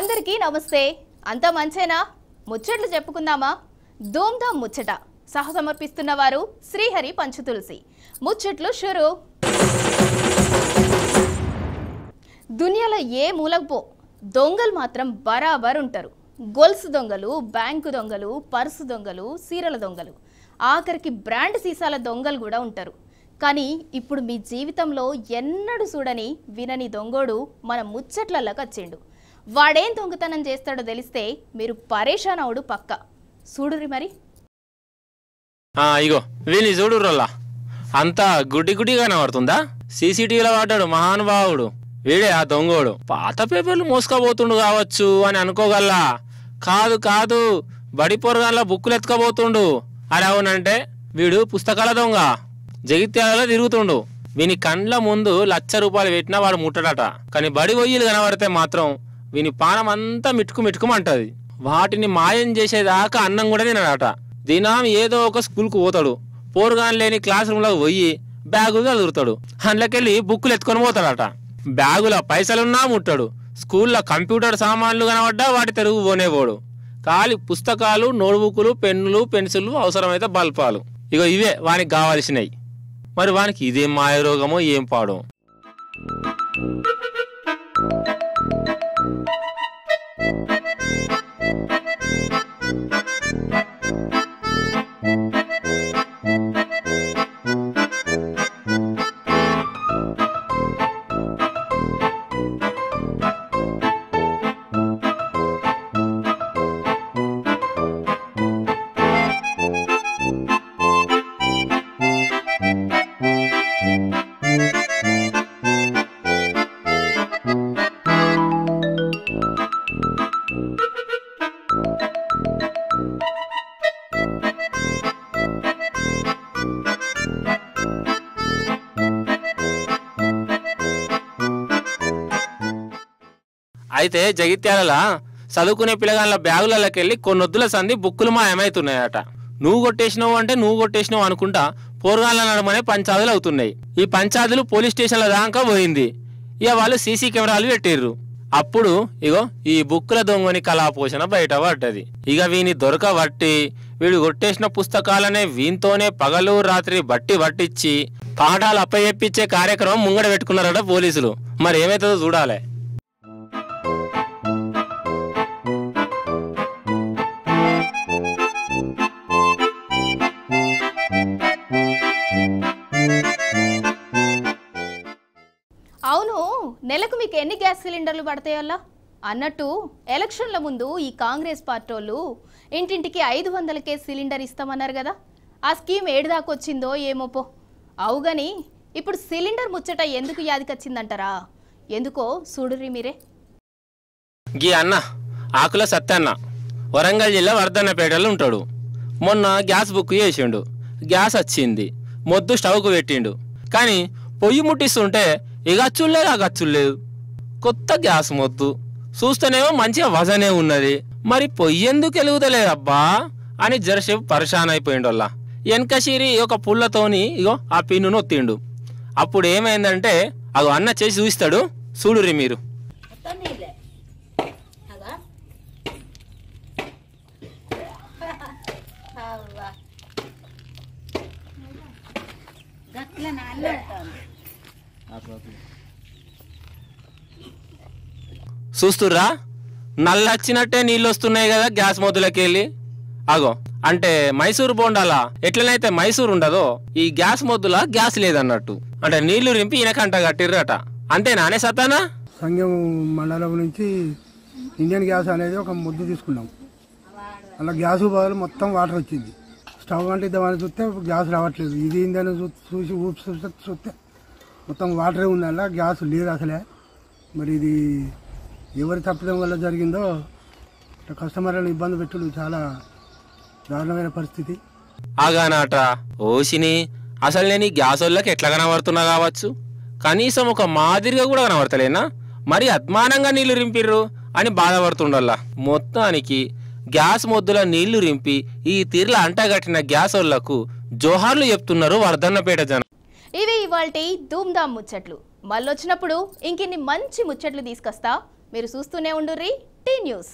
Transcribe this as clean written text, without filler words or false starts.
అందరికీ నమస్తే. అంత మంచేనా? ముచ్చట్లు చెప్పుకుందామా? ధూమ్ధామ్ ముచ్చట సహసమర్పిస్తున్న వారు శ్రీహరి పంచుతులసి. ముచ్చట్లు షురు. దునియాలో ఏ మూలకు పో దొంగలు మాత్రం బరాబర్ ఉంటారు. గొలుసు దొంగలు, బ్యాంకు దొంగలు, పర్సు దొంగలు, సీరల దొంగలు, ఆఖరికి బ్రాండ్ సీసాల దొంగలు కూడా ఉంటారు. కానీ ఇప్పుడు మీ జీవితంలో ఎన్నడూ చూడని వినని దొంగోడు మన ముచ్చట్లలోకి వచ్చిండు. వాడేం దొంగతనం చేస్తాడో తెలిస్తే మీరు పరేషాన్ అవుడు పక్క. చూడురి మరి. ఇగో వీని చూడుర్రల్లా అంతా గుడ్డి గుడ్డిగా కనబడుతుందా? సీసీటీవీలో పడ్డాడు మహానుభావుడు. వీడే ఆ దొంగోడు. పాత పేపర్లు మోసుకపోతుండు కావచ్చు అని అనుకోగల్లా. కాదు కాదు, బడి పొరగాన్ల బుక్కులు ఎత్తుకపోతుండు. అది అవునంటే వీడు పుస్తకాల దొంగ. జగిత్యాలలో తిరుగుతుండు. వీని కండ్ల ముందు ₹1,00,000 పెట్టినా వాడు ముట్టడట. కానీ బడి పొయ్యిలు కనబడితే మాత్రం వీని పానం అంతా మిట్టుకుమంటది. వాటిని మాయం చేసేదాకా అన్నం కూడా తినడట. దినం ఏదో ఒక స్కూల్కు పోతాడు. పోరుగాన్ లేని క్లాస్ రూమ్లోకి పోయి బ్యాగులు చదువుతాడు. అందులోకెళ్ళి బుక్కులు ఎత్తుకొని పోతాడట. బ్యాగులో పైసలున్నా ముట్టాడు. స్కూల్లో కంప్యూటర్ సామాన్లు కనబడ్డా వాటి తెరుగు పోనేపోడు. ఖాళీ పుస్తకాలు, నోట్బుక్లు, పెన్నులు, పెన్సిళ్ళు, అవసరమైతే బల్పాలు. ఇగో ఇవే వానికి కావాల్సినవి. మరి వానికి ఇదేం మాయరోగమో ఏం పాడో. అయితే జగిత్యాల చదువుకునే పిల్లగాళ్ళ బ్యాగులకెళ్ళి కొన్నొద్దుల సంది బుక్కులు మాయమవుతున్నాయట. నువ్వు కొట్టేసినావు అంటే నువ్వు కొట్టేసినావు అనుకుంటా పోరుగాళ్ళ నడమనే పంచాదులు అవుతున్నాయి. ఈ పంచాదులు పోలీస్ స్టేషన్ల దాకా పోయింది. ఇక వాళ్ళు సీసీ కెమెరాలు పెట్టిర్రు. అప్పుడు ఇగో ఈ బుక్కుల దొంగని కళాపోషణ బయట పడ్డది. ఇక వీని దొరకబట్టి వీడు కొట్టేసిన పుస్తకాలనే వీనితోనే పగలు రాత్రి బట్టిచ్చి పాఠాలు అప్పచెప్పించే కార్యక్రమం ముంగడ పెట్టుకున్నారట పోలీసులు. మరి ఏమైతుందో చూడాలి. అవును, నెలకు మీకు ఎన్ని గ్యాస్ సిలిండర్లు పడతాయల్లా అన్నట్టు ఎలక్షన్ల ముందు ఈ కాంగ్రెస్ పార్టీలు ఇంటింటికి 500కే సిలిండర్ ఇస్తామన్నారు కదా. ఆ స్కీమ్ ఏడుదాకొచ్చిందో ఏమోపో. అవుగాని ఇప్పుడు సిలిండర్ ముచ్చట ఎందుకు యాదికొచ్చిందంటారా? ఎందుకో చూడుర్రి మీరే. గీ అన్న ఆకుల సత్తన్న వరంగల్ జిల్లా వర్ధన్నపేటలో ఉంటాడు. మొన్న గ్యాస్ బుక్ చేసిండు. గ్యాస్ వచ్చింది. మొద్దు స్టవ్కు పెట్టిండు. కానీ పొయ్యి ముట్టిస్తుంటే ఇక అచ్చులేదు, ఆ గచ్చులేదు. కొత్త గ్యాస్ మొద్దు చూస్తేనేమో మంచిగా వజనే ఉన్నది. మరి పొయ్యి ఎందుకు వెలుగుతలేదబ్బా అని జరసేపు పరిశాన్ అయిపోయిండు. వల్ల వెనకసిరి ఒక పుల్లతోని ఇగో ఆ పిన్ను నొత్తిండు. అప్పుడు ఏమైందంటే అగో అన్న చేసి చూపిస్తాడు, చూడుర్రి మీరు. చూస్తుర్రా, నల్లొచ్చినట్టే నీళ్ళు వస్తున్నాయి కదా గ్యాస్ మొద్దులకి వెళ్ళి. అగో అంటే మైసూరు బోండాలా ఎట్లనైతే మైసూరు ఉండదో ఈ గ్యాస్ మొద్దుల గ్యాస్ లేదన్నట్టు. అంటే నీళ్లు రింపి ఈయనకంట కట్టిర్రట. అంతేనానే సతానా? సంగం మండలం నుంచి ఇండియన్ గ్యాస్ అనేది ఒక ముద్దు తీసుకున్నాం. అలా గ్యాస్ బదులు మొత్తం వాటర్ వచ్చింది. స్టవ్ అంటే ఇద్దామని చూస్తే గ్యాస్ రావట్లేదు. ఇది ఇందని చూసి ఊపి చూస్తే మొత్తం వాటరే ఉంది. అలా గ్యాస్ లేదు అసలే. మరి ఇది ఎవరి తప్పడం వల్ల జరిగిందో కస్టమర్లను ఇబ్బంది పెట్టుడు చాలా దారుణమైన పరిస్థితి. ఆగానాట ఓసిని అసలు నేను ఈ గ్యాస్ వాళ్ళకి ఎట్లా కనబడుతున్నా కావచ్చు, కనీసం ఒక మాదిరిగా కూడా కనబడతలేనా? మరి అద్మానంగా నీళ్లు రింపిర్రు అని బాధపడుతుండల్లా. మొత్తానికి గ్యాస్ మొద్దుల నీళ్లు రింపి ఈ తీర్ల అంటగట్టిన గ్యాస్ వాళ్ళకు జోహార్లు చెప్తున్నారు వర్ధన్నపేట జనం. ఇవి ఇవాల్టి ధూమ్ధామ్ ముచ్చట్లు. మళ్ళొచ్చినప్పుడు ఇంకిన్ని మంచి ముచ్చట్లు తీసుకొస్తా. మీరు చూస్తూనే ఉండుర్రి. Tea news.